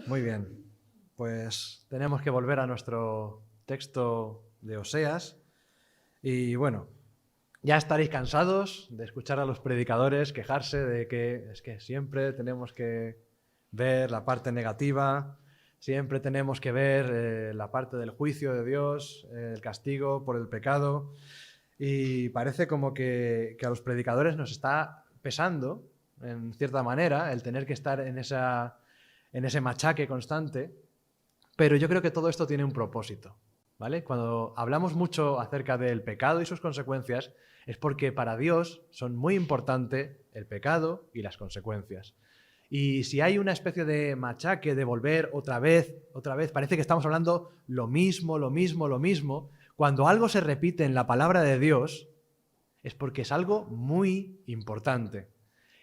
Muy bien. Pues tenemos que volver a nuestro texto de Oseas. Y bueno, ya estaréis cansados de escuchar a los predicadores quejarse de que es que siempre tenemos que ver la parte negativa, siempre tenemos que ver la parte del juicio de Dios, el castigo por el pecado. Y parece como que a los predicadores nos está pesando, en cierta manera, el tener que estar en ese machaque constante. Pero yo creo que todo esto tiene un propósito, ¿vale? Cuando hablamos mucho acerca del pecado y sus consecuencias, es porque para Dios son muy importantes el pecado y las consecuencias. Y si hay una especie de machaque de volver otra vez, parece que estamos hablando lo mismo. Cuando algo se repite en la palabra de Dios, es porque es algo muy importante.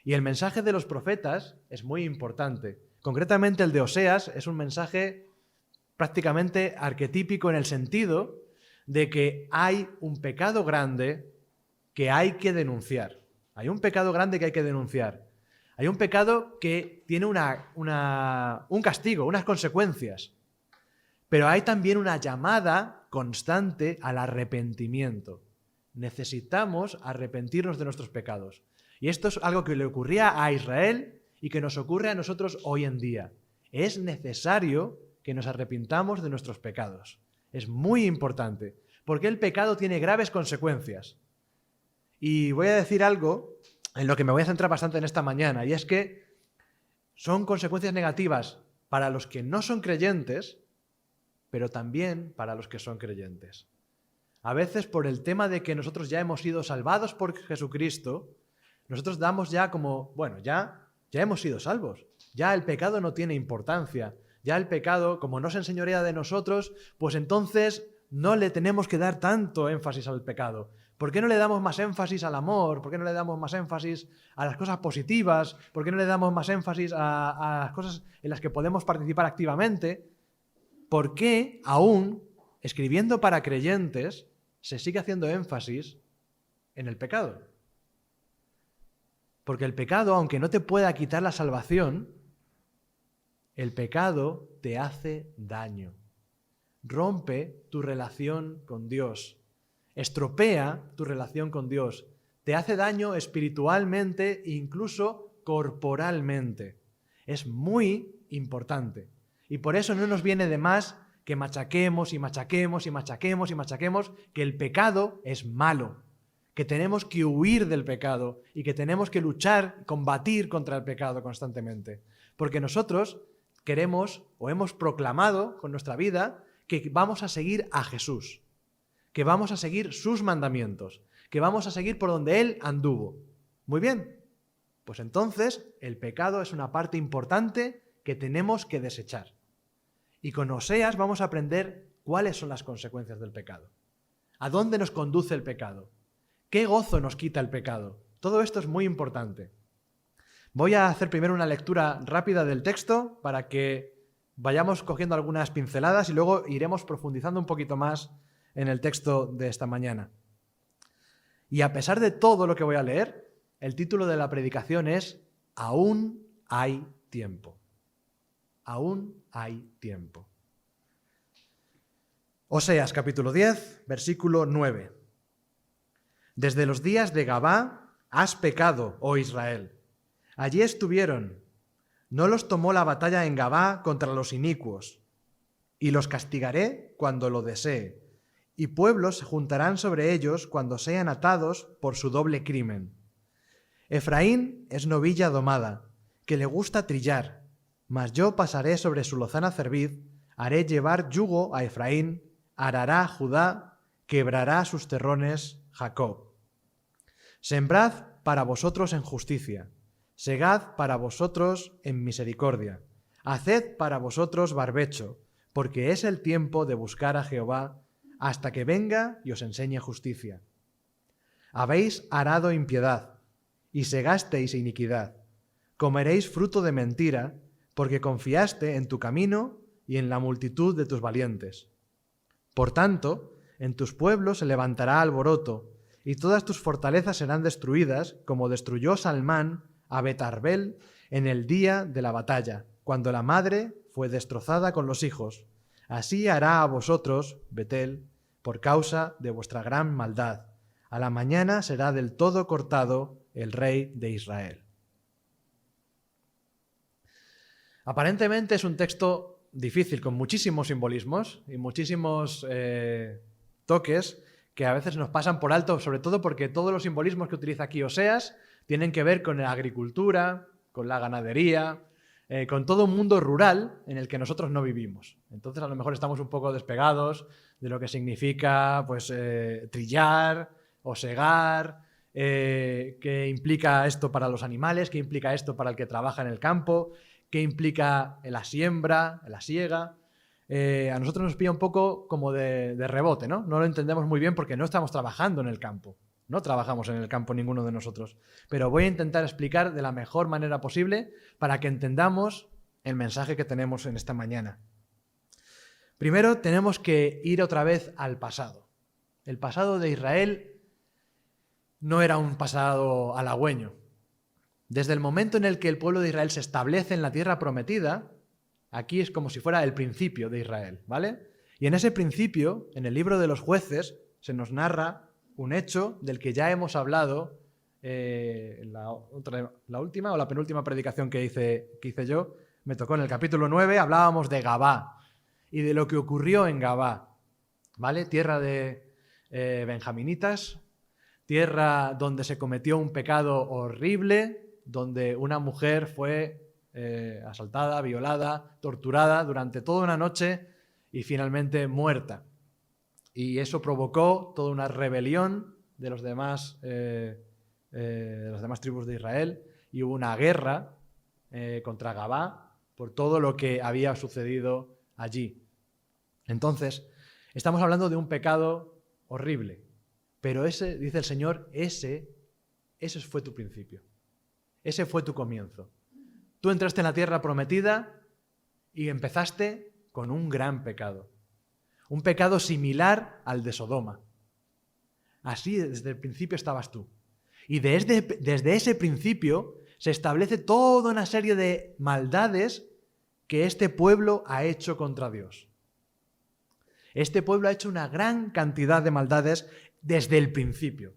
Y el mensaje de los profetas es muy importante. Concretamente el de Oseas es un mensaje prácticamente arquetípico en el sentido de que hay un pecado grande que hay que denunciar. Hay un pecado grande que hay que denunciar. Hay un pecado que tiene un castigo, unas consecuencias. Pero hay también una llamada constante al arrepentimiento. Necesitamos arrepentirnos de nuestros pecados. Y esto es algo que le ocurría a Israel y que nos ocurre a nosotros hoy en día. Es necesario que nos arrepintamos de nuestros pecados. Es muy importante, porque el pecado tiene graves consecuencias. Y voy a decir algo en lo que me voy a centrar bastante en esta mañana, y es que son consecuencias negativas para los que no son creyentes, pero también para los que son creyentes. A veces por el tema de que nosotros ya hemos sido salvados por Jesucristo, nosotros damos ya como, bueno, ya hemos sido salvos, ya el pecado no tiene importancia, ya el pecado, como no se enseñorea de nosotros, pues entonces no le tenemos que dar tanto énfasis al pecado. ¿Por qué no le damos más énfasis al amor? ¿Por qué no le damos más énfasis a las cosas positivas? ¿Por qué no le damos más énfasis a las cosas en las que podemos participar activamente? ¿Por qué aún, escribiendo para creyentes, se sigue haciendo énfasis en el pecado? Porque el pecado, aunque no te pueda quitar la salvación, el pecado te hace daño. Rompe tu relación con Dios. Estropea tu relación con Dios. Te hace daño espiritualmente e incluso corporalmente. Es muy importante. Y por eso no nos viene de más que machaquemos que el pecado es malo, que tenemos que huir del pecado y que tenemos que luchar, combatir contra el pecado constantemente. Porque nosotros queremos o hemos proclamado con nuestra vida que vamos a seguir a Jesús, que vamos a seguir sus mandamientos, que vamos a seguir por donde Él anduvo. Muy bien, pues entonces el pecado es una parte importante que tenemos que desechar. Y con Oseas vamos a aprender cuáles son las consecuencias del pecado. ¿A dónde nos conduce el pecado? ¿Qué gozo nos quita el pecado? Todo esto es muy importante. Voy a hacer primero una lectura rápida del texto para que vayamos cogiendo algunas pinceladas y luego iremos profundizando un poquito más en el texto de esta mañana. Y a pesar de todo lo que voy a leer, el título de la predicación es Aún hay tiempo. Aún hay tiempo. Oseas capítulo 10, versículo 9. Desde los días de Gabá has pecado, oh Israel. Allí estuvieron. No los tomó la batalla en Gabá contra los inicuos. Y los castigaré cuando lo desee. Y pueblos se juntarán sobre ellos cuando sean atados por su doble crimen. Efraín es novilla domada, que le gusta trillar. Mas yo pasaré sobre su lozana cerviz, haré llevar yugo a Efraín, arará Judá, quebrará sus terrones Jacob. Sembrad para vosotros en justicia, segad para vosotros en misericordia, haced para vosotros barbecho, porque es el tiempo de buscar a Jehová, hasta que venga y os enseñe justicia. Habéis arado impiedad, y segasteis iniquidad, comeréis fruto de mentira, porque confiaste en tu camino y en la multitud de tus valientes. Por tanto, en tus pueblos se levantará alboroto, y todas tus fortalezas serán destruidas, como destruyó Salmán a Bet Arbel en el día de la batalla, cuando la madre fue destrozada con los hijos. Así hará a vosotros, Betel, por causa de vuestra gran maldad. A la mañana será del todo cortado el rey de Israel. Aparentemente es un texto difícil, con muchísimos simbolismos y muchísimos toques que a veces nos pasan por alto, sobre todo porque todos los simbolismos que utiliza aquí Oseas tienen que ver con la agricultura, con la ganadería, con todo un mundo rural en el que nosotros no vivimos. Entonces a lo mejor estamos un poco despegados de lo que significa pues, trillar o segar, qué implica esto para los animales, qué implica esto para el que trabaja en el campo, qué implica la siembra, la siega. A nosotros nos pilla un poco como de rebote, ¿no? No lo entendemos muy bien porque no estamos trabajando en el campo. No trabajamos en el campo ninguno de nosotros. Pero voy a intentar explicar de la mejor manera posible para que entendamos el mensaje que tenemos en esta mañana. Primero tenemos que ir otra vez al pasado. El pasado de Israel no era un pasado halagüeño. Desde el momento en el que el pueblo de Israel se establece en la tierra prometida, aquí es como si fuera el principio de Israel, ¿vale? Y en ese principio, en el libro de los jueces, se nos narra un hecho del que ya hemos hablado en la última o la penúltima predicación que hice yo. Me tocó en el capítulo 9, hablábamos de Gabá y de lo que ocurrió en Gabá, ¿vale? Tierra de benjaminitas, tierra donde se cometió un pecado horrible, donde una mujer fue asaltada, violada, torturada durante toda una noche y finalmente muerta. Y eso provocó toda una rebelión de las demás tribus de Israel y hubo una guerra contra Gabá por todo lo que había sucedido allí. Entonces, estamos hablando de un pecado horrible, pero ese, dice el Señor, ese fue tu principio. Ese fue tu comienzo. Tú entraste en la tierra prometida y empezaste con un gran pecado. Un pecado similar al de Sodoma. Así desde el principio estabas tú. Y desde ese principio se establece toda una serie de maldades que este pueblo ha hecho contra Dios. Este pueblo ha hecho una gran cantidad de maldades desde el principio.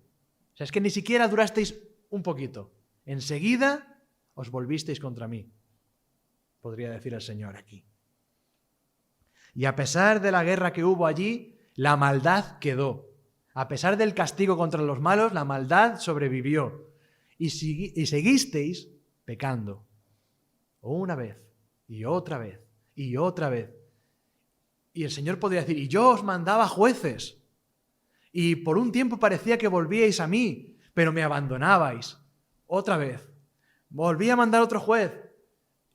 O sea, es que ni siquiera durasteis un poquito. Enseguida os volvisteis contra mí, podría decir el Señor aquí. Y a pesar de la guerra que hubo allí, la maldad quedó. A pesar del castigo contra los malos, la maldad sobrevivió. Y seguisteis pecando. Una vez, y otra vez, y otra vez. Y el Señor podría decir, y yo os mandaba jueces. Y por un tiempo parecía que volvíais a mí, pero me abandonabais. Otra vez. Volví a mandar otro juez.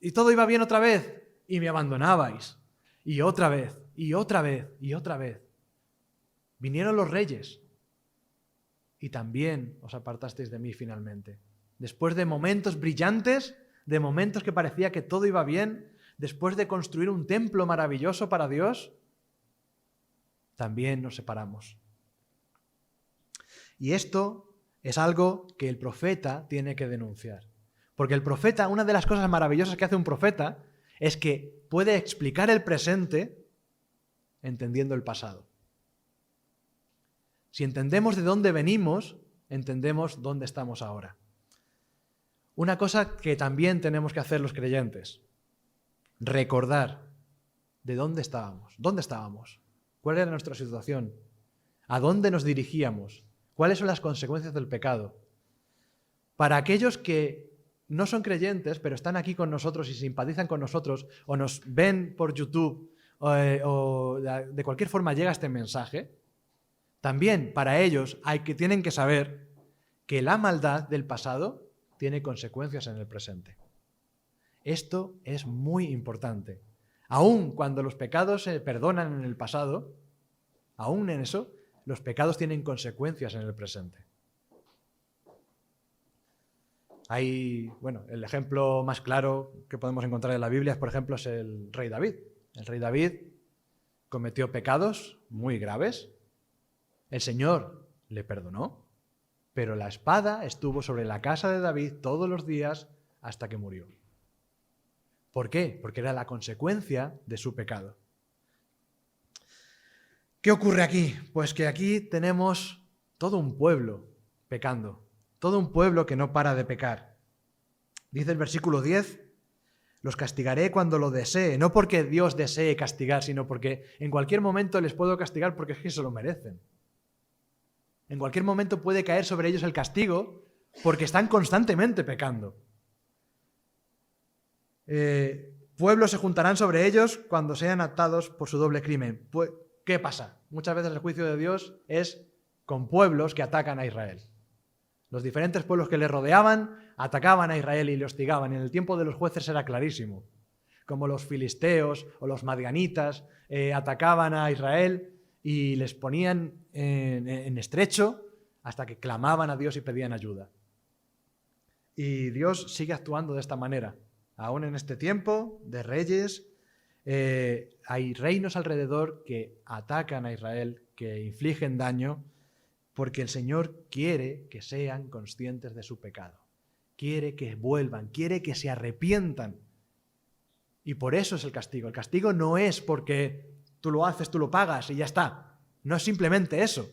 Y todo iba bien otra vez. Y me abandonabais. Y otra vez, y otra vez, y otra vez. Vinieron los reyes. Y también os apartasteis de mí finalmente. Después de momentos brillantes, de momentos que parecía que todo iba bien, después de construir un templo maravilloso para Dios, también nos separamos. Y esto es algo que el profeta tiene que denunciar. Porque el profeta, una de las cosas maravillosas que hace un profeta es que puede explicar el presente entendiendo el pasado. Si entendemos de dónde venimos, entendemos dónde estamos ahora. Una cosa que también tenemos que hacer los creyentes, recordar de dónde estábamos, cuál era nuestra situación, a dónde nos dirigíamos, cuáles son las consecuencias del pecado. Para aquellos que no son creyentes, pero están aquí con nosotros y simpatizan con nosotros, o nos ven por YouTube, o de cualquier forma llega este mensaje, también para ellos tienen que saber que la maldad del pasado tiene consecuencias en el presente. Esto es muy importante. Aun cuando los pecados se perdonan en el pasado, aún en eso, los pecados tienen consecuencias en el presente. El ejemplo más claro que podemos encontrar en la Biblia, por ejemplo, es el rey David. El rey David cometió pecados muy graves. El Señor le perdonó, pero la espada estuvo sobre la casa de David todos los días hasta que murió. ¿Por qué? Porque era la consecuencia de su pecado. ¿Qué ocurre aquí? Pues que aquí tenemos todo un pueblo pecando, todo un pueblo que no para de pecar. Dice el versículo 10, los castigaré cuando lo desee, no porque Dios desee castigar, sino porque en cualquier momento les puedo castigar porque es que se lo merecen. En cualquier momento puede caer sobre ellos el castigo porque están constantemente pecando. Pueblos se juntarán sobre ellos cuando sean atados por su doble crimen. ¿Qué pasa? Muchas veces el juicio de Dios es con pueblos que atacan a Israel. Los diferentes pueblos que le rodeaban atacaban a Israel y le hostigaban. En el tiempo de los jueces era clarísimo. Como los filisteos o los madianitas atacaban a Israel y les ponían en estrecho hasta que clamaban a Dios y pedían ayuda. Y Dios sigue actuando de esta manera. Aún en este tiempo de reyes, hay reinos alrededor que atacan a Israel, que infligen daño, porque el Señor quiere que sean conscientes de su pecado. Quiere que vuelvan, quiere que se arrepientan. Y por eso es el castigo. El castigo no es porque tú lo haces, tú lo pagas y ya está. No es simplemente eso.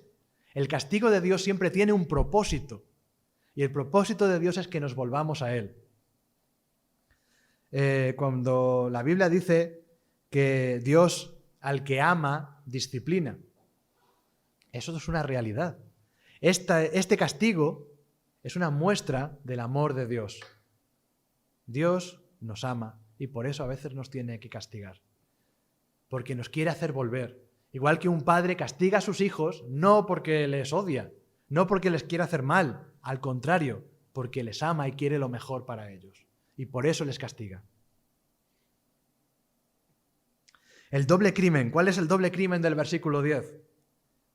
El castigo de Dios siempre tiene un propósito. Y el propósito de Dios es que nos volvamos a Él. Cuando la Biblia dice que Dios al que ama disciplina, eso es una realidad. Este castigo es una muestra del amor de Dios. Dios nos ama y por eso a veces nos tiene que castigar, porque nos quiere hacer volver. Igual que un padre castiga a sus hijos no porque les odia, no porque les quiere hacer mal, al contrario, porque les ama y quiere lo mejor para ellos. Y por eso les castiga. El doble crimen. ¿Cuál es el doble crimen del versículo 10?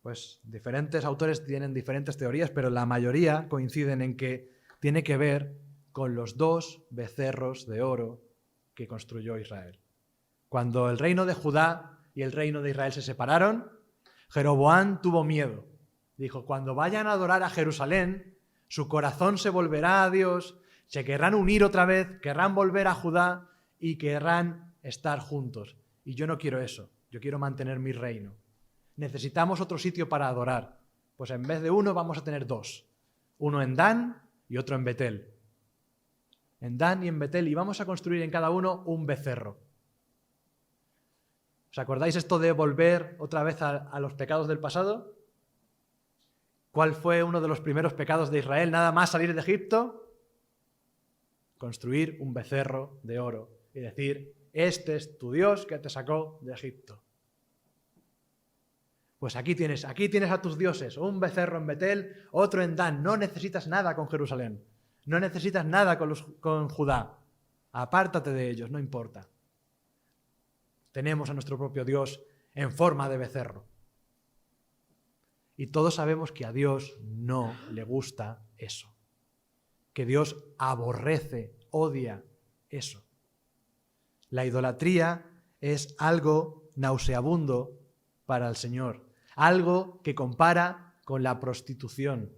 Pues diferentes autores tienen diferentes teorías, pero la mayoría coinciden en que tiene que ver con los 2 becerros de oro que construyó Israel. Cuando el reino de Judá y el reino de Israel se separaron, Jeroboam tuvo miedo. Dijo, cuando vayan a adorar a Jerusalén, su corazón se volverá a Dios, se querrán unir otra vez, querrán volver a Judá y querrán estar juntos. Y yo no quiero eso, yo quiero mantener mi reino. Necesitamos otro sitio para adorar. Pues en vez de uno vamos a tener 2. Uno en Dan y otro en Betel. En Dan y en Betel. Y vamos a construir en cada uno un becerro. ¿Os acordáis esto de volver otra vez a los pecados del pasado? ¿Cuál fue uno de los primeros pecados de Israel? Nada más salir de Egipto. Construir un becerro de oro y decir, este es tu Dios que te sacó de Egipto. Pues aquí tienes a tus dioses, un becerro en Betel, otro en Dan. No necesitas nada con Jerusalén, no necesitas nada con Judá. Apártate de ellos, no importa. Tenemos a nuestro propio Dios en forma de becerro. Y todos sabemos que a Dios no le gusta eso. Que Dios aborrece, odia eso. La idolatría es algo nauseabundo para el Señor. Algo que compara con la prostitución.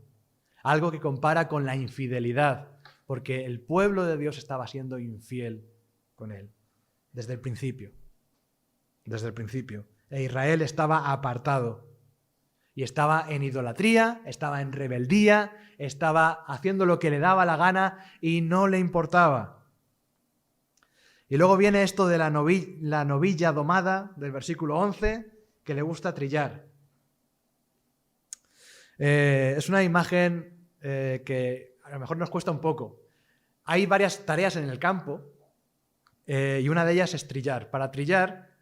Algo que compara con la infidelidad. Porque el pueblo de Dios estaba siendo infiel con Él. Desde el principio. Desde el principio. E Israel estaba apartado. Y estaba en idolatría, estaba en rebeldía, estaba haciendo lo que le daba la gana y no le importaba. Y luego viene esto de la novilla domada, del versículo 11, que le gusta trillar. Es una imagen que a lo mejor nos cuesta un poco. Hay varias tareas en el campo y una de ellas es trillar. Para trillar,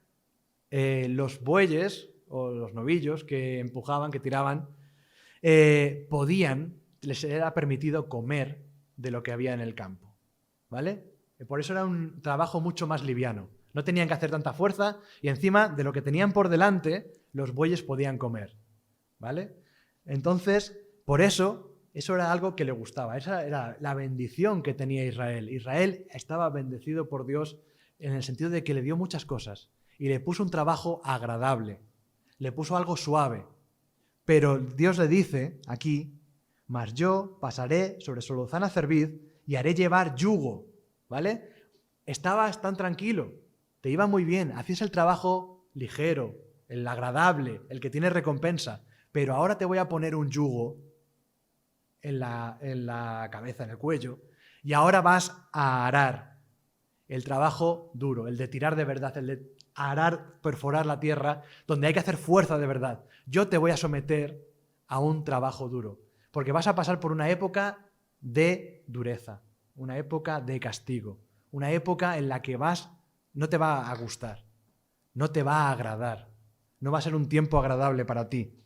los bueyes o los novillos que empujaban, que tiraban, les era permitido comer de lo que había en el campo, ¿vale? Por eso era un trabajo mucho más liviano. No tenían que hacer tanta fuerza y encima de lo que tenían por delante, los bueyes podían comer, ¿vale? Entonces, por eso era algo que le gustaba. Esa era la bendición que tenía Israel. Israel estaba bendecido por Dios en el sentido de que le dio muchas cosas y le puso un trabajo agradable. Le puso algo suave. Pero Dios le dice aquí, mas yo pasaré sobre su lozana cerviz y haré llevar yugo, ¿vale? estabas tan tranquilo, te iba muy bien, hacías el trabajo ligero, el agradable, el que tiene recompensa, pero ahora te voy a poner un yugo en la cabeza, en el cuello, y ahora vas a arar el trabajo duro, el de tirar de verdad, el de arar, perforar la tierra, donde hay que hacer fuerza de verdad. Yo te voy a someter a un trabajo duro, porque vas a pasar por una época de dureza, una época de castigo, una época en la que no te va a gustar, no te va a agradar, no va a ser un tiempo agradable para ti.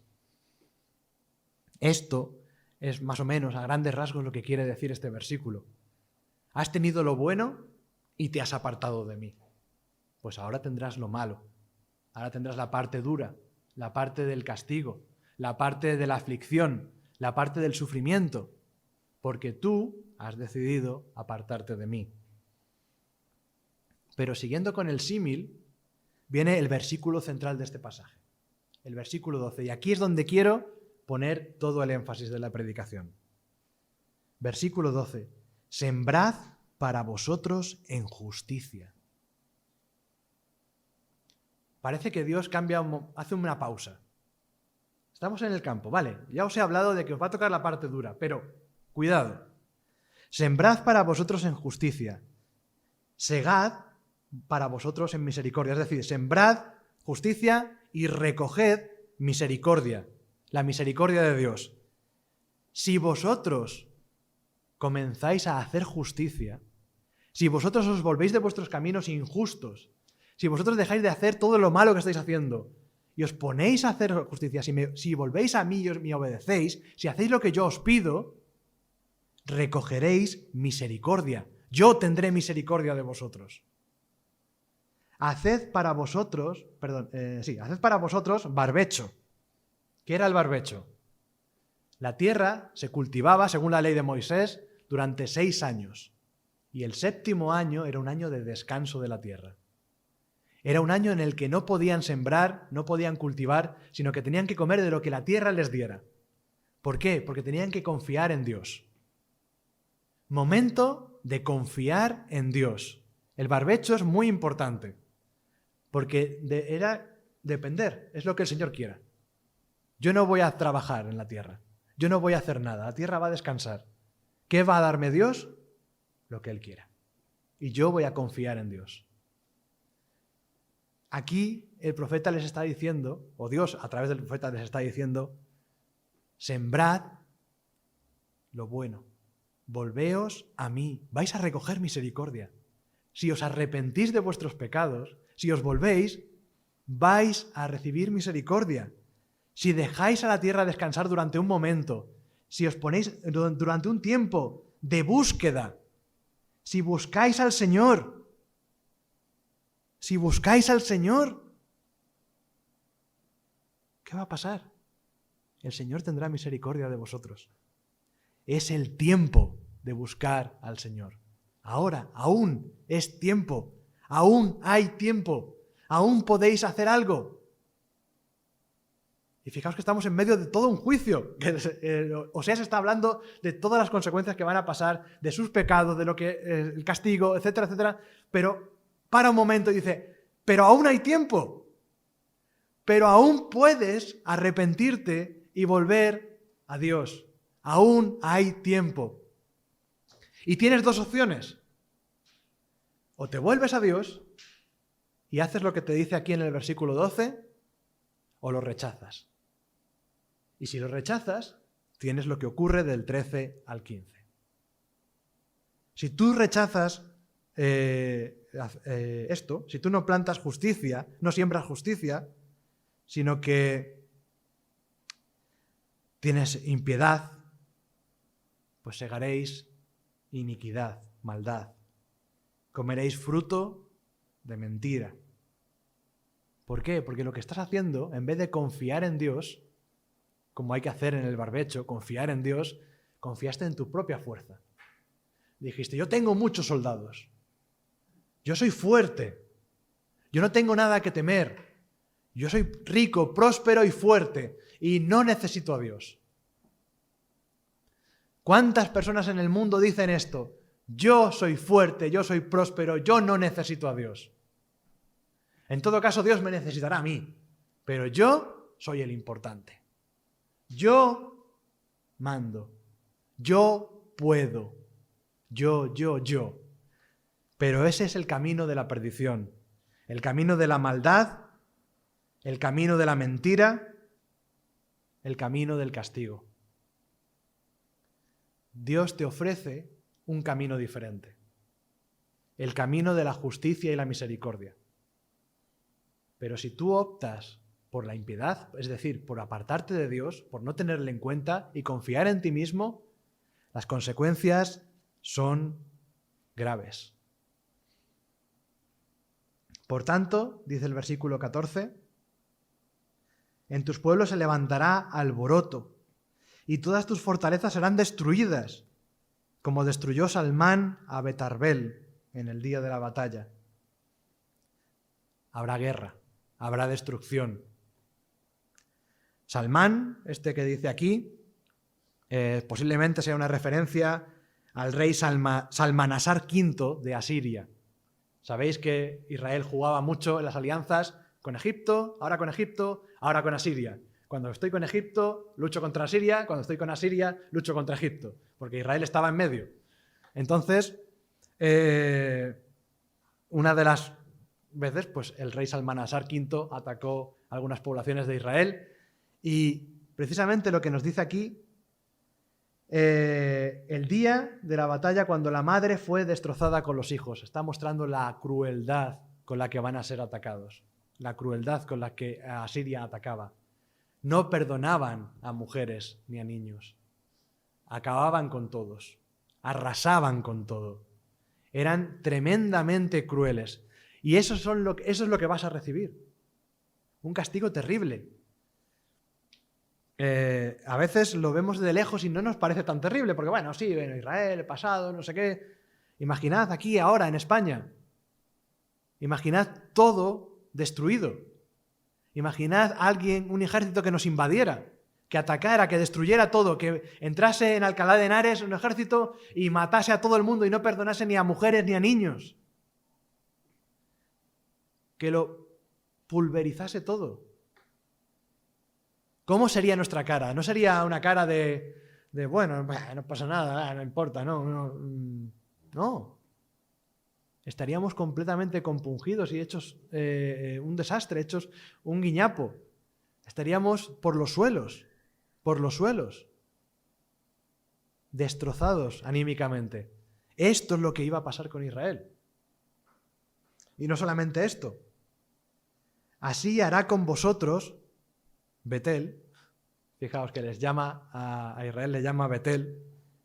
Esto es más o menos a grandes rasgos lo que quiere decir este versículo. Has tenido lo bueno y te has apartado de mí. Pues ahora tendrás lo malo, ahora tendrás la parte dura, la parte del castigo, la parte de la aflicción, la parte del sufrimiento, porque tú has decidido apartarte de mí. Pero siguiendo con el símil, viene el versículo central de este pasaje, el versículo 12, y aquí es donde quiero poner todo el énfasis de la predicación. Versículo 12, sembrad para vosotros en justicia. Parece que Dios hace una pausa. Estamos en el campo, vale, ya os he hablado de que os va a tocar la parte dura, pero cuidado. Sembrad para vosotros en justicia, segad para vosotros en misericordia. Es decir, sembrad justicia y recoged misericordia, la misericordia de Dios. Si vosotros comenzáis a hacer justicia, si vosotros os volvéis de vuestros caminos injustos, si vosotros dejáis de hacer todo lo malo que estáis haciendo y os ponéis a hacer justicia, si volvéis a mí y me obedecéis, si hacéis lo que yo os pido, recogeréis misericordia. Yo tendré misericordia de vosotros. Haced para vosotros barbecho. ¿Qué era el barbecho? La tierra se cultivaba, según la ley de Moisés, durante 6 años. Y el 7º año era un año de descanso de la tierra. Era un año en el que no podían sembrar, no podían cultivar, sino que tenían que comer de lo que la tierra les diera. ¿Por qué? Porque tenían que confiar en Dios. Momento de confiar en Dios. El barbecho es muy importante, porque era depender, es lo que el Señor quiera. Yo no voy a trabajar en la tierra, yo no voy a hacer nada, la tierra va a descansar. ¿Qué va a darme Dios? Lo que Él quiera. Y yo voy a confiar en Dios. Aquí el profeta les está diciendo, o Dios a través del profeta les está diciendo, sembrad lo bueno, volveos a mí, vais a recoger misericordia. Si os arrepentís de vuestros pecados, si os volvéis, vais a recibir misericordia. Si dejáis a la tierra descansar durante un momento, si os ponéis durante un tiempo de búsqueda, si buscáis al Señor, ¿qué va a pasar? El Señor tendrá misericordia de vosotros. Es el tiempo de buscar al Señor. Ahora, aún es tiempo, aún hay tiempo, aún podéis hacer algo. Y fijaos que estamos en medio de todo un juicio. Oseas está hablando de todas las consecuencias que van a pasar, de sus pecados, de lo que el castigo, etcétera, etcétera. Pero para un momento y dice, pero aún hay tiempo. Pero aún puedes arrepentirte y volver a Dios. Aún hay tiempo. Y tienes 2 opciones. O te vuelves a Dios y haces lo que te dice aquí en el versículo 12, o lo rechazas. Y si lo rechazas, tienes lo que ocurre del 13 al 15. Si tú rechazas esto, si tú no plantas justicia, no siembras justicia, sino que tienes impiedad, pues segaréis iniquidad, maldad. Comeréis fruto de mentira. ¿Por qué? Porque lo que estás haciendo, en vez de confiar en Dios, como hay que hacer en el barbecho, confiar en Dios, confiaste en tu propia fuerza. Dijiste, yo tengo muchos soldados, yo soy fuerte, yo no tengo nada que temer, yo soy rico, próspero y fuerte, y no necesito a Dios. ¿Cuántas personas en el mundo dicen esto? Yo soy fuerte, yo soy próspero, yo no necesito a Dios. En todo caso, Dios me necesitará a mí, pero yo soy el importante. Yo mando, yo puedo, yo. Pero ese es el camino de la perdición, el camino de la maldad, el camino de la mentira, el camino del castigo. Dios te ofrece un camino diferente, el camino de la justicia y la misericordia. Pero si tú optas por la impiedad, es decir, por apartarte de Dios, por no tenerle en cuenta y confiar en ti mismo, las consecuencias son graves. Por tanto, dice el versículo 14, en tus pueblos se levantará alboroto y todas tus fortalezas serán destruidas, como destruyó Salmán a Betarbel en el día de la batalla. Habrá guerra, habrá destrucción. Salmán, este que dice aquí, posiblemente sea una referencia al rey Salmanasar V de Asiria. Sabéis que Israel jugaba mucho en las alianzas con Egipto, ahora con Asiria. Cuando estoy con Egipto, lucho contra Asiria, cuando estoy con Asiria, lucho contra Egipto, porque Israel estaba en medio. Entonces, una de las veces, pues el rey Salmanasar V atacó algunas poblaciones de Israel y precisamente lo que nos dice aquí, el día de la batalla cuando la madre fue destrozada con los hijos, está mostrando la crueldad con la que van a ser atacados, la crueldad con la que Asiria atacaba. No perdonaban a mujeres ni a niños, acababan con todos, arrasaban con todo, eran tremendamente crueles. Y eso es lo que vas a recibir. Un castigo terrible. A veces lo vemos de lejos y no nos parece tan terrible, porque bueno, sí, bueno, Israel, el pasado, no sé qué. Imaginad aquí, ahora, en España. Imaginad todo destruido. Imaginad un ejército que nos invadiera, que atacara, que destruyera todo, que entrase en Alcalá de Henares un ejército y matase a todo el mundo y no perdonase ni a mujeres ni a niños. Que lo pulverizase todo. ¿Cómo sería nuestra cara? No sería una cara de bueno, no pasa nada, no importa, no. Estaríamos completamente compungidos y hechos un desastre, hechos un guiñapo. Estaríamos por los suelos, destrozados anímicamente. Esto es lo que iba a pasar con Israel. Y no solamente esto. Así hará con vosotros Betel. Fijaos que les llama a Israel, le llama Betel,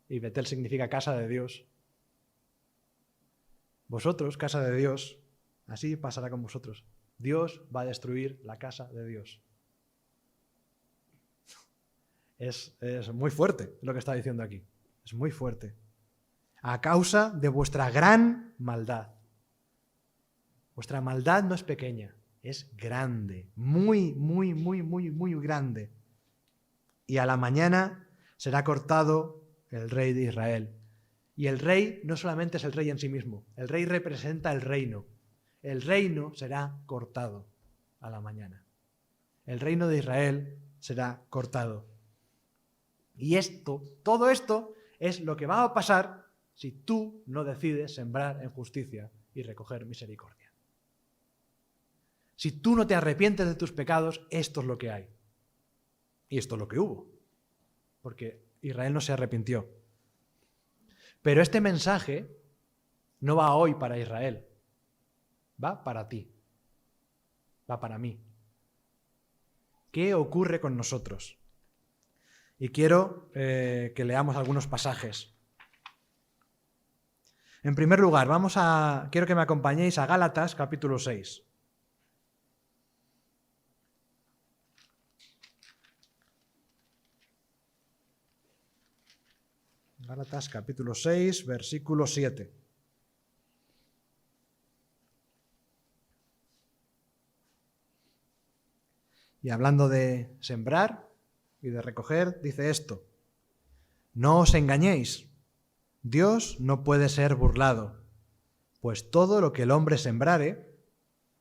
y Betel significa casa de Dios. Vosotros, casa de Dios, así pasará con vosotros. Dios va a destruir la casa de Dios. Es muy fuerte lo que está diciendo aquí. Es muy fuerte. A causa de vuestra gran maldad. Vuestra maldad no es pequeña, es grande. Muy grande. Y a la mañana será cortado el rey de Israel. Y el rey no solamente es el rey en sí mismo, el rey representa el reino. El reino será cortado a la mañana. El reino de Israel será cortado. Y todo esto es lo que va a pasar si tú no decides sembrar en justicia y recoger misericordia. Si tú no te arrepientes de tus pecados, esto es lo que hay. Y esto es lo que hubo. Porque Israel no se arrepintió. Pero este mensaje no va hoy para Israel. Va para ti. Va para mí. ¿Qué ocurre con nosotros? Y quiero que leamos algunos pasajes. En primer lugar, quiero que me acompañéis a Gálatas, capítulo 6. Gálatas, capítulo 6, versículo 7. Y hablando de sembrar y de recoger, dice esto: no os engañéis, Dios no puede ser burlado, pues todo lo que el hombre sembrare,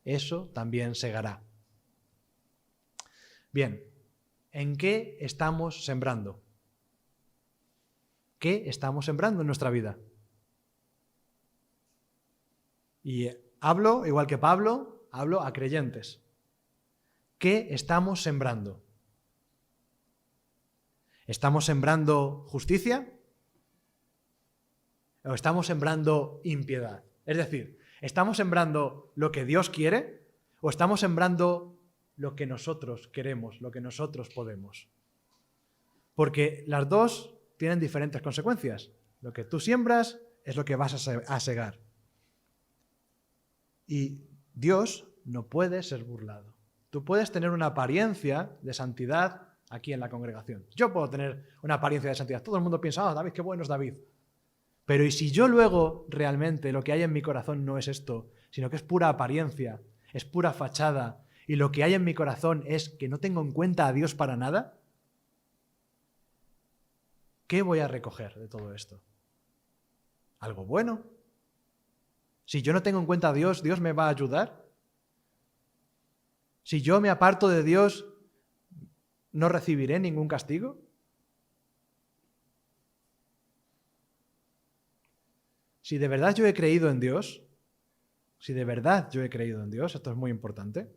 eso también segará. Bien, ¿en qué estamos sembrando? ¿Qué estamos sembrando en nuestra vida? Y hablo, igual que Pablo, hablo a creyentes. ¿Qué estamos sembrando? ¿Estamos sembrando justicia? ¿O estamos sembrando impiedad? Es decir, ¿estamos sembrando lo que Dios quiere o estamos sembrando lo que nosotros queremos, lo que nosotros podemos? Porque las dos tienen diferentes consecuencias. Lo que tú siembras es lo que vas a segar. Y Dios no puede ser burlado. Tú puedes tener una apariencia de santidad aquí en la congregación. Yo puedo tener una apariencia de santidad. Todo el mundo piensa, David, qué bueno es David. Pero ¿y si yo luego realmente lo que hay en mi corazón no es esto, sino que es pura apariencia, es pura fachada, y lo que hay en mi corazón es que no tengo en cuenta a Dios para nada? ¿Qué voy a recoger de todo esto? ¿Algo bueno? Si yo no tengo en cuenta a Dios, ¿Dios me va a ayudar? Si yo me aparto de Dios, ¿no recibiré ningún castigo? Si de verdad yo he creído en Dios, esto es muy importante,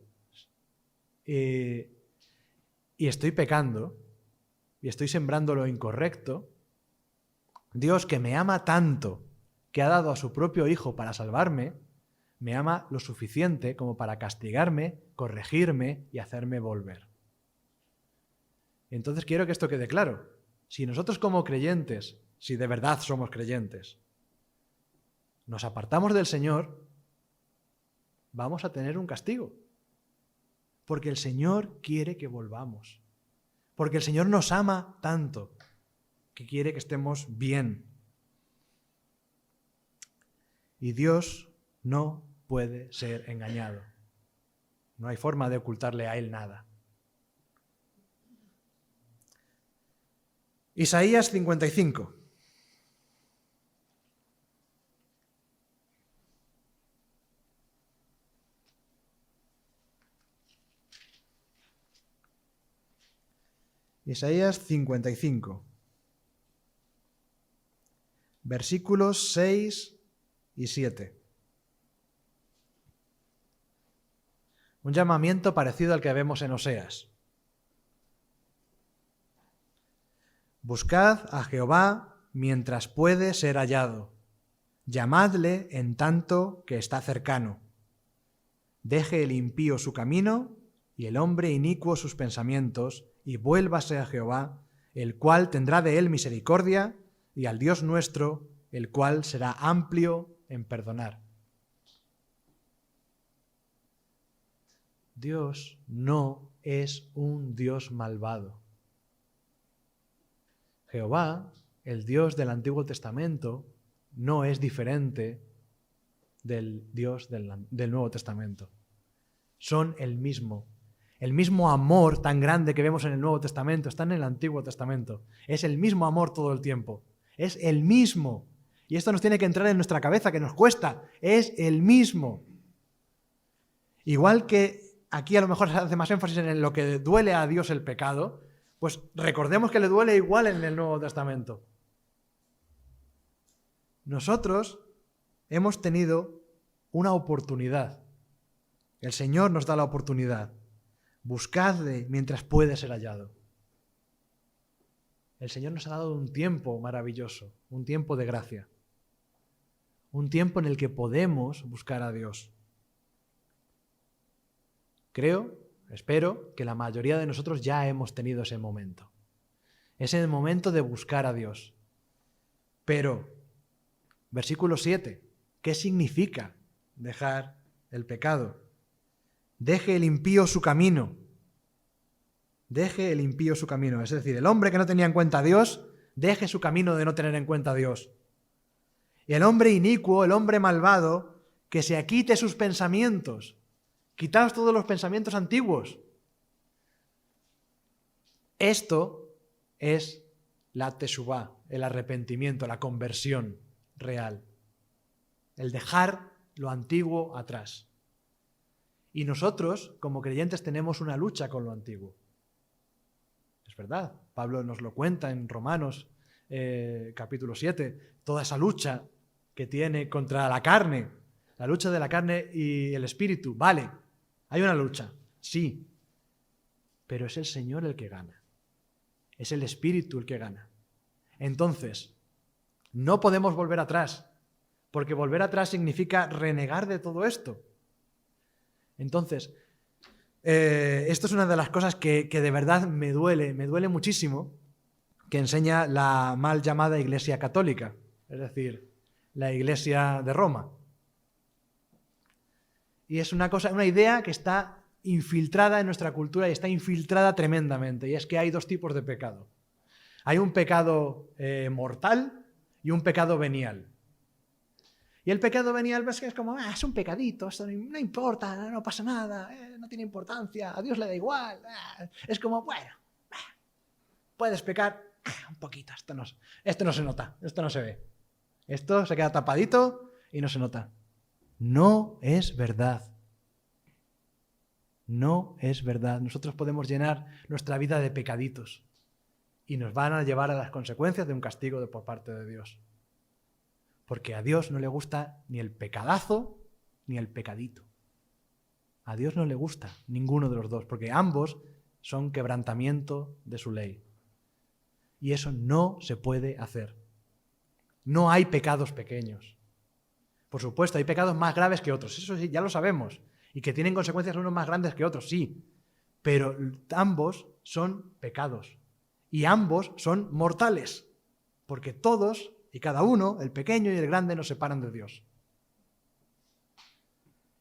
y estoy pecando, y estoy sembrando lo incorrecto, Dios, que me ama tanto, que ha dado a su propio Hijo para salvarme, me ama lo suficiente como para castigarme, corregirme y hacerme volver. Entonces quiero que esto quede claro. Si nosotros como creyentes, si de verdad somos creyentes, nos apartamos del Señor, vamos a tener un castigo. Porque el Señor quiere que volvamos. Porque el Señor nos ama tanto que quiere que estemos bien. Y Dios no puede ser engañado. No hay forma de ocultarle a Él nada. Isaías 55. Isaías 55. Versículos 6 y 7. Un llamamiento parecido al que vemos en Oseas. Buscad a Jehová mientras puede ser hallado. Llamadle en tanto que está cercano. Deje el impío su camino y el hombre inicuo sus pensamientos, y vuélvase a Jehová, el cual tendrá de él misericordia, y al Dios nuestro, el cual será amplio en perdonar. Dios no es un Dios malvado. Jehová, el Dios del Antiguo Testamento, no es diferente del Dios del Nuevo Testamento. Son el mismo. El mismo amor tan grande que vemos en el Nuevo Testamento está en el Antiguo Testamento. Es el mismo amor todo el tiempo. Es el mismo. Y esto nos tiene que entrar en nuestra cabeza, que nos cuesta. Es el mismo. Igual que aquí a lo mejor se hace más énfasis en lo que duele a Dios el pecado, pues recordemos que le duele igual en el Nuevo Testamento. Nosotros hemos tenido una oportunidad. El Señor nos da la oportunidad. Buscadle mientras puede ser hallado. El Señor nos ha dado un tiempo maravilloso, un tiempo de gracia. Un tiempo en el que podemos buscar a Dios. Espero que la mayoría de nosotros ya hemos tenido ese momento. Es el momento de buscar a Dios. Pero, versículo 7, ¿qué significa dejar el pecado? Deje el impío su camino. Deje el impío su camino. Es decir, el hombre que no tenía en cuenta a Dios, deje su camino de no tener en cuenta a Dios. Y el hombre inicuo, el hombre malvado, que se quite sus pensamientos. Quitaos todos los pensamientos antiguos. Esto es la teshuvá, el arrepentimiento, la conversión real. El dejar lo antiguo atrás. Y nosotros, como creyentes, tenemos una lucha con lo antiguo. Es verdad, Pablo nos lo cuenta en Romanos capítulo 7, toda esa lucha que tiene contra la carne, la lucha de la carne y el espíritu. Vale, hay una lucha, sí, pero es el Señor el que gana. Es el espíritu el que gana. Entonces, no podemos volver atrás, porque volver atrás significa renegar de todo esto. Entonces, esto es una de las cosas que de verdad me duele muchísimo, que enseña la mal llamada Iglesia Católica, es decir, la Iglesia de Roma. Y es una idea que está infiltrada en nuestra cultura y está infiltrada tremendamente, y es que hay dos tipos de pecado. Hay un pecado mortal y un pecado venial. Y el pecado venial ves que es como, es un pecadito, esto no importa, no pasa nada, no tiene importancia, a Dios le da igual. Es como, bueno, puedes pecar un poquito, esto no se nota, esto no se ve. Esto se queda tapadito y no se nota. No es verdad. No es verdad. Nosotros podemos llenar nuestra vida de pecaditos y nos van a llevar a las consecuencias de un castigo por parte de Dios. Porque a Dios no le gusta ni el pecadazo ni el pecadito. A Dios no le gusta ninguno de los dos, porque ambos son quebrantamiento de su ley. Y eso no se puede hacer. No hay pecados pequeños. Por supuesto, hay pecados más graves que otros, eso sí, ya lo sabemos. Y que tienen consecuencias unos más grandes que otros, sí. Pero ambos son pecados. Y ambos son mortales. Porque todos y cada uno, el pequeño y el grande, nos separan de Dios.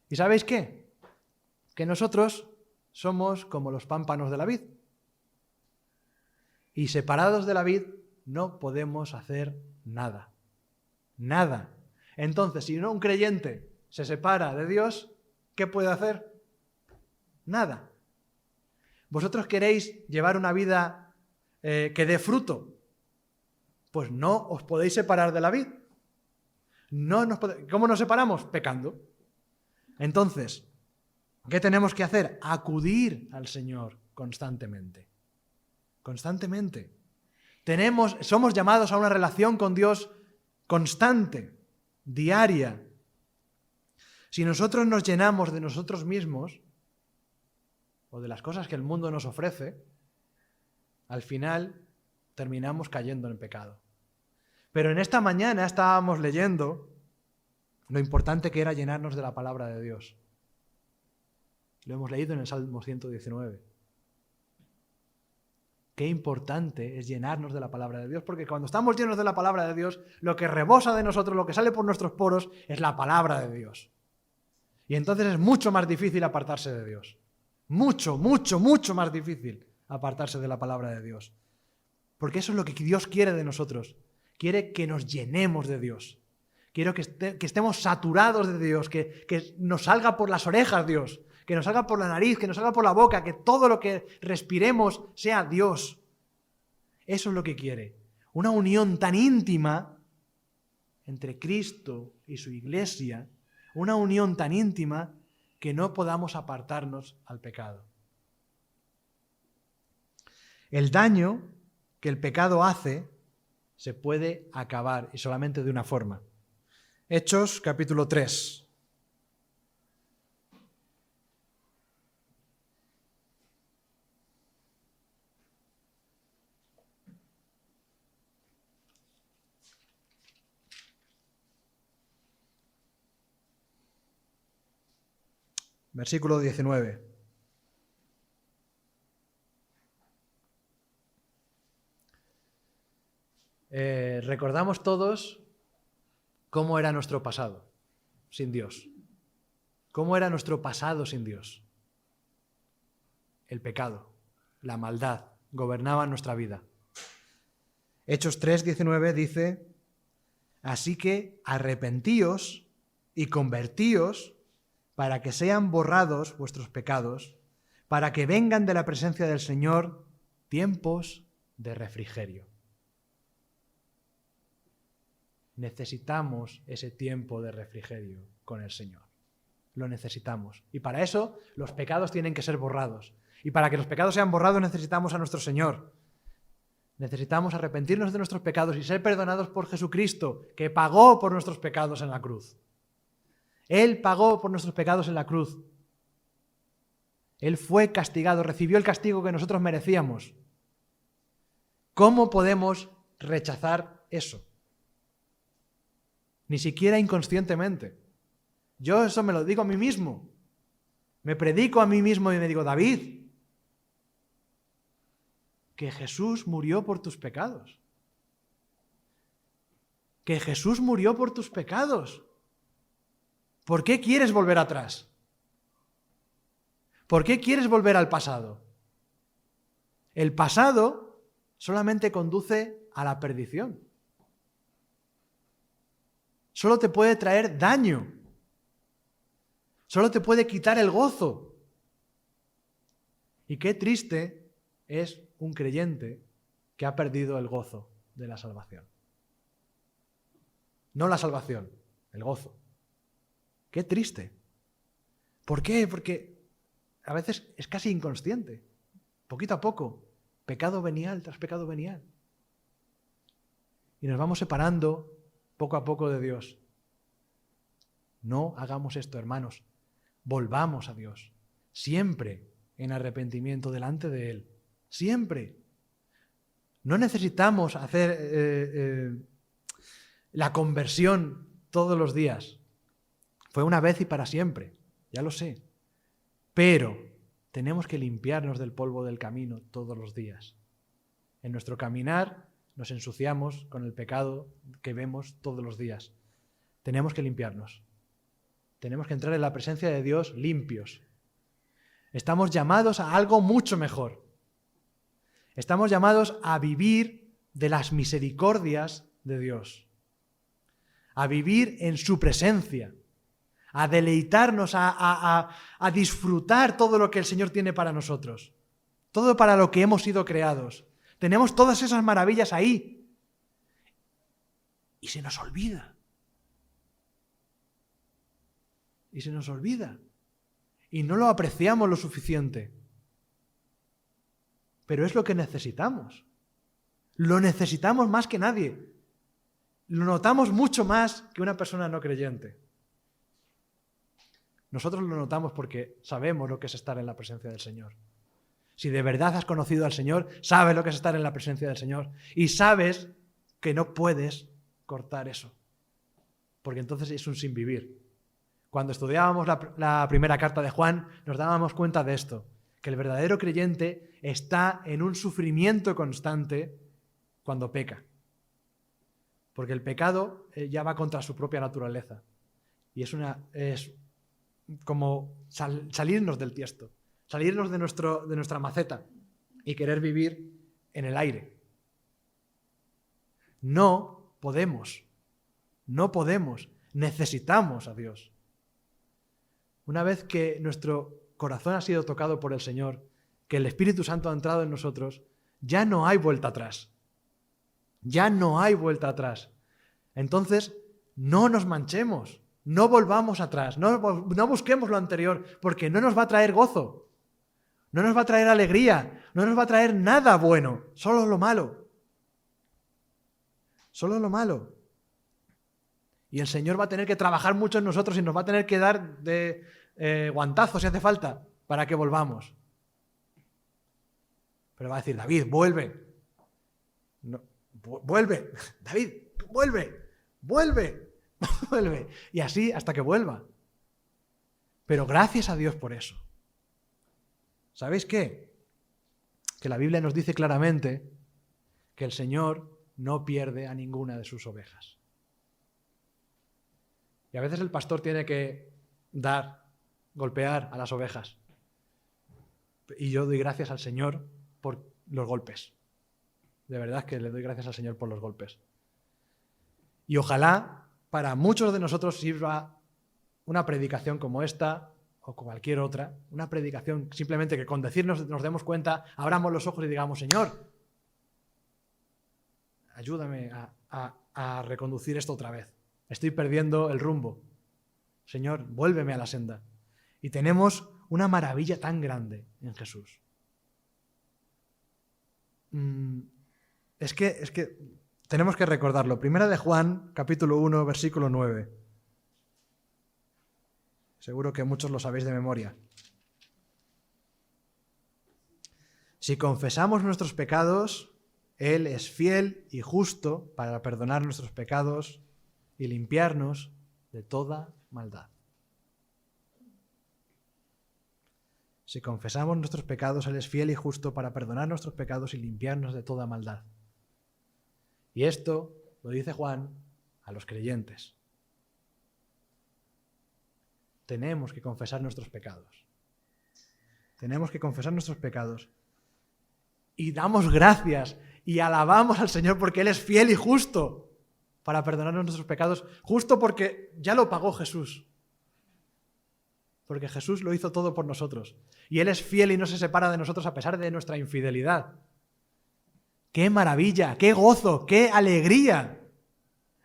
¿Y sabéis qué? Que nosotros somos como los pámpanos de la vid. Y separados de la vid no podemos hacer nada. Nada. Entonces, si un creyente se separa de Dios, ¿qué puede hacer? Nada. ¿Vosotros queréis llevar una vida que dé fruto? Pues no os podéis separar de la vid. ¿Cómo nos separamos? Pecando. Entonces, ¿qué tenemos que hacer? Acudir al Señor constantemente. Constantemente. Somos llamados a una relación con Dios constante, diaria. Si nosotros nos llenamos de nosotros mismos o de las cosas que el mundo nos ofrece, al final terminamos cayendo en el pecado. Pero en esta mañana estábamos leyendo lo importante que era llenarnos de la palabra de Dios. Lo hemos leído en el Salmo 119. Qué importante es llenarnos de la palabra de Dios, porque cuando estamos llenos de la palabra de Dios, lo que rebosa de nosotros, lo que sale por nuestros poros, es la palabra de Dios. Y entonces es mucho más difícil apartarse de Dios. Mucho, mucho, mucho más difícil apartarse de la palabra de Dios. Porque eso es lo que Dios quiere de nosotros. Quiere que nos llenemos de Dios. Quiero que estemos saturados de Dios, que nos salga por las orejas Dios, que nos salga por la nariz, que nos salga por la boca, que todo lo que respiremos sea Dios. Eso es lo que quiere. Una unión tan íntima entre Cristo y su iglesia, una unión tan íntima que no podamos apartarnos al pecado. El daño que el pecado hace se puede acabar, y solamente de una forma. Hechos capítulo 3. Versículo 19. Recordamos todos cómo era nuestro pasado sin Dios. ¿Cómo era nuestro pasado sin Dios? El pecado, la maldad, gobernaban nuestra vida. Hechos 3:19 dice: así que arrepentíos y convertíos para que sean borrados vuestros pecados, para que vengan de la presencia del Señor tiempos de refrigerio. necesitamos ese tiempo de refrigerio con el Señor. Lo necesitamos. Y para eso los pecados tienen que ser borrados. Y para que los pecados sean borrados necesitamos a nuestro Señor. Necesitamos arrepentirnos de nuestros pecados y ser perdonados por Jesucristo, que pagó por nuestros pecados en la cruz. Él pagó por nuestros pecados en la cruz. Él fue castigado, recibió el castigo que nosotros merecíamos. ¿Cómo podemos rechazar eso? Ni siquiera inconscientemente. Yo eso me lo digo a mí mismo. Me predico a mí mismo y me digo, David, que Jesús murió por tus pecados. Que Jesús murió por tus pecados. ¿Por qué quieres volver atrás? ¿Por qué quieres volver al pasado? El pasado solamente conduce a la perdición. Solo te puede traer daño. Solo te puede quitar el gozo. Y qué triste es un creyente que ha perdido el gozo de la salvación. No la salvación, el gozo. Qué triste. ¿Por qué? Porque a veces es casi inconsciente. Poquito a poco, pecado venial tras pecado venial. Y nos vamos separando poco a poco de Dios. No hagamos esto, hermanos. Volvamos a Dios. Siempre en arrepentimiento delante de Él. Siempre. No necesitamos hacer la conversión todos los días. Fue una vez y para siempre, ya lo sé. Pero tenemos que limpiarnos del polvo del camino todos los días. En nuestro caminar nos ensuciamos con el pecado que vemos todos los días. Tenemos que limpiarnos. Tenemos que entrar en la presencia de Dios limpios. Estamos llamados a algo mucho mejor. Estamos llamados a vivir de las misericordias de Dios. A vivir en su presencia. A deleitarnos, a disfrutar todo lo que el Señor tiene para nosotros. Todo para lo que hemos sido creados. Tenemos todas esas maravillas ahí. Y se nos olvida. Y se nos olvida. Y no lo apreciamos lo suficiente. Pero es lo que necesitamos. Lo necesitamos más que nadie. Lo notamos mucho más que una persona no creyente. Nosotros lo notamos porque sabemos lo que es estar en la presencia del Señor. Si de verdad has conocido al Señor, sabes lo que es estar en la presencia del Señor. Y sabes que no puedes cortar eso. Porque entonces es un sinvivir. Cuando estudiábamos la primera carta de Juan, nos dábamos cuenta de esto. Que el verdadero creyente está en un sufrimiento constante cuando peca. Porque el pecado ya va contra su propia naturaleza. Y es como salirnos del tiesto, salirnos de nuestra maceta y querer vivir en el aire. No podemos, necesitamos a Dios. Una vez que nuestro corazón ha sido tocado por el Señor, que el Espíritu Santo ha entrado en nosotros, ya no hay vuelta atrás. Ya no hay vuelta atrás. Entonces, no nos manchemos. No volvamos atrás, no busquemos lo anterior, porque no nos va a traer gozo, no nos va a traer alegría, no nos va a traer nada bueno, solo lo malo. Solo lo malo. Y el Señor va a tener que trabajar mucho en nosotros y nos va a tener que dar de guantazos si hace falta para que volvamos. Pero va a decir, David, vuelve. No, vuelve, David, vuelve. Vuelve. Y así hasta que vuelva. Pero gracias a Dios por eso. ¿Sabéis qué? Que la Biblia nos dice claramente que el Señor no pierde a ninguna de sus ovejas. Y a veces el pastor tiene que golpear a las ovejas. Y yo doy gracias al Señor por los golpes. De verdad que le doy gracias al Señor por los golpes. Y ojalá para muchos de nosotros sirva una predicación como esta o cualquier otra, una predicación simplemente que con decirnos nos demos cuenta, abramos los ojos y digamos, Señor, ayúdame a a reconducir esto otra vez. Estoy perdiendo el rumbo. Señor, vuélveme a la senda. Y tenemos una maravilla tan grande en Jesús. Es que tenemos que recordarlo. Primera de Juan, capítulo 1, versículo 9. Seguro que muchos lo sabéis de memoria. Si confesamos nuestros pecados, Él es fiel y justo para perdonar nuestros pecados y limpiarnos de toda maldad. Si confesamos nuestros pecados, Él es fiel y justo para perdonar nuestros pecados y limpiarnos de toda maldad. Y esto lo dice Juan a los creyentes. Tenemos que confesar nuestros pecados. Tenemos que confesar nuestros pecados. Y damos gracias y alabamos al Señor porque Él es fiel y justo para perdonarnos nuestros pecados, justo porque ya lo pagó Jesús. Porque Jesús lo hizo todo por nosotros. Y Él es fiel y no se separa de nosotros a pesar de nuestra infidelidad. ¡Qué maravilla! ¡Qué gozo! ¡Qué alegría!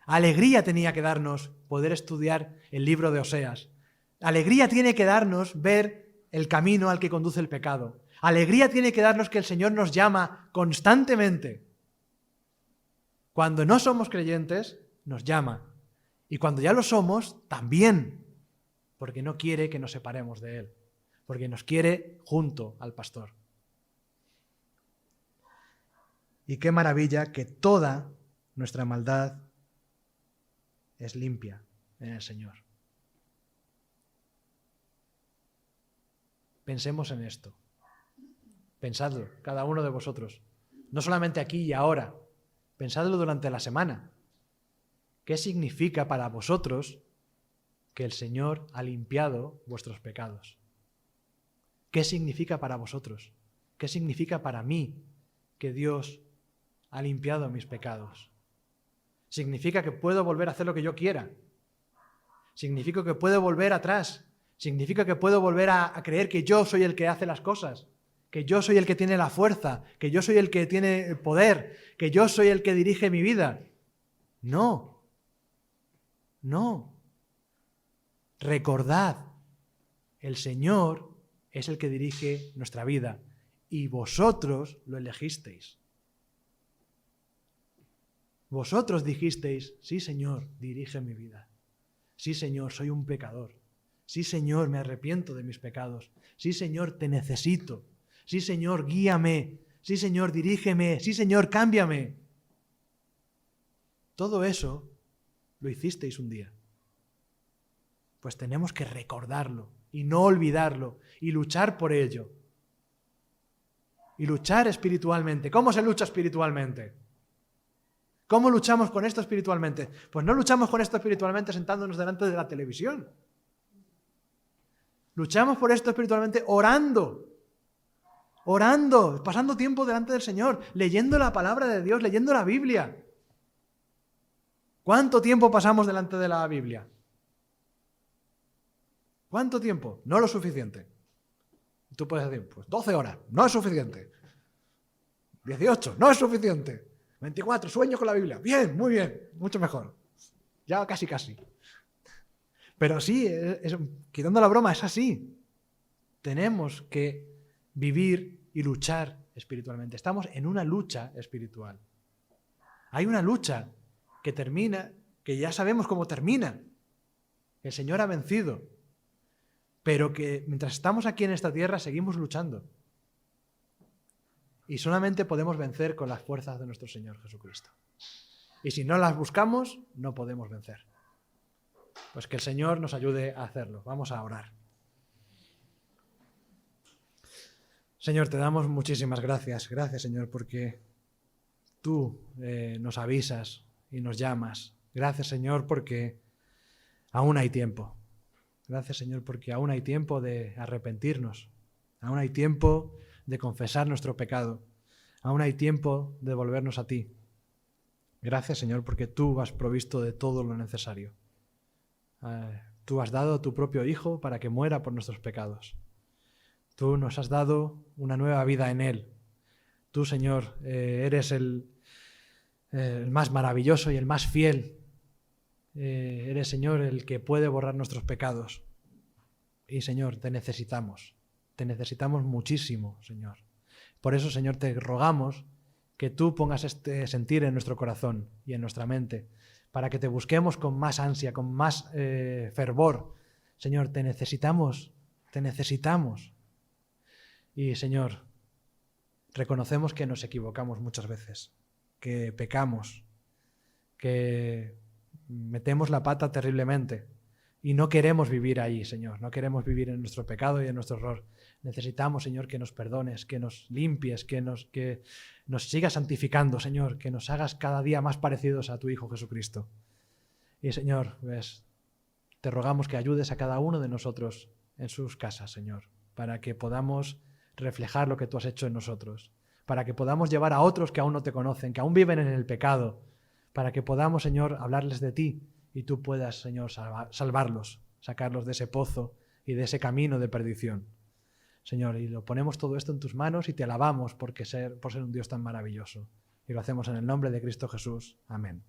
Alegría tenía que darnos poder estudiar el libro de Oseas. Alegría tiene que darnos ver el camino al que conduce el pecado. Alegría tiene que darnos que el Señor nos llama constantemente. Cuando no somos creyentes, nos llama. Y cuando ya lo somos, también. Porque no quiere que nos separemos de Él. Porque nos quiere junto al pastor. Y qué maravilla que toda nuestra maldad es limpia en el Señor. Pensemos en esto. Pensadlo, cada uno de vosotros. No solamente aquí y ahora. Pensadlo durante la semana. ¿Qué significa para vosotros que el Señor ha limpiado vuestros pecados? ¿Qué significa para vosotros? ¿Qué significa para mí que Dios ha limpiado mis pecados? Significa que puedo volver a hacer lo que yo quiera. Significa que puedo volver atrás. Significa que puedo volver a creer que yo soy el que hace las cosas, que yo soy el que tiene la fuerza, que yo soy el que tiene el poder, que yo soy el que dirige mi vida. No. No. Recordad, el Señor es el que dirige nuestra vida y vosotros lo elegisteis. Vosotros dijisteis, sí, Señor, dirige mi vida. Sí, Señor, soy un pecador. Sí, Señor, me arrepiento de mis pecados. Sí, Señor, te necesito. Sí, Señor, guíame. Sí, Señor, dirígeme. Sí, Señor, cámbiame. Todo eso lo hicisteis un día. Pues tenemos que recordarlo y no olvidarlo y luchar por ello. Y luchar espiritualmente. ¿Cómo se lucha espiritualmente? ¿Cómo luchamos con esto espiritualmente? Pues no luchamos con esto espiritualmente sentándonos delante de la televisión. Luchamos por esto espiritualmente orando, pasando tiempo delante del Señor, leyendo la palabra de Dios, leyendo la Biblia. ¿Cuánto tiempo pasamos delante de la Biblia? ¿Cuánto tiempo? No lo suficiente. Tú puedes decir, pues 12 horas, no es suficiente. 18, no es suficiente. 24, sueño con la Biblia. Bien, muy bien, mucho mejor. Ya casi. Pero sí, quitando la broma, es así. Tenemos que vivir y luchar espiritualmente. Estamos en una lucha espiritual. Hay una lucha que termina, que ya sabemos cómo termina. El Señor ha vencido. Pero que mientras estamos aquí en esta tierra seguimos luchando. Y solamente podemos vencer con las fuerzas de nuestro Señor Jesucristo. Y si no las buscamos, no podemos vencer. Pues que el Señor nos ayude a hacerlo. Vamos a orar. Señor, te damos muchísimas gracias. Gracias, Señor, porque tú nos avisas y nos llamas. Gracias, Señor, porque aún hay tiempo. Gracias, Señor, porque aún hay tiempo de arrepentirnos. Aún hay tiempo de confesar nuestro pecado. Aún hay tiempo de volvernos a ti. Gracias, Señor, porque tú has provisto de todo lo necesario. Tú has dado a tu propio Hijo para que muera por nuestros pecados. Tú nos has dado una nueva vida en Él. Tú, Señor, eres el más maravilloso y el más fiel. Eres, Señor, el que puede borrar nuestros pecados. Y, Señor, te necesitamos muchísimo, Señor. Por eso, Señor, te rogamos que tú pongas este sentir en nuestro corazón y en nuestra mente, para que te busquemos con más ansia, con más fervor. Señor, te necesitamos, te necesitamos. Y, Señor, reconocemos que nos equivocamos muchas veces, que pecamos, que metemos la pata terriblemente y no queremos vivir ahí, Señor, no queremos vivir en nuestro pecado y en nuestro error. Necesitamos, Señor, que nos perdones, que nos limpies, que nos sigas santificando, Señor, que nos hagas cada día más parecidos a tu Hijo Jesucristo. Y, Señor, pues, te rogamos que ayudes a cada uno de nosotros en sus casas, Señor, para que podamos reflejar lo que tú has hecho en nosotros, para que podamos llevar a otros que aún no te conocen, que aún viven en el pecado, para que podamos, Señor, hablarles de ti y tú puedas, Señor, salvarlos, sacarlos de ese pozo y de ese camino de perdición. Señor, y lo ponemos todo esto en tus manos y te alabamos por ser un Dios tan maravilloso. Y lo hacemos en el nombre de Cristo Jesús. Amén.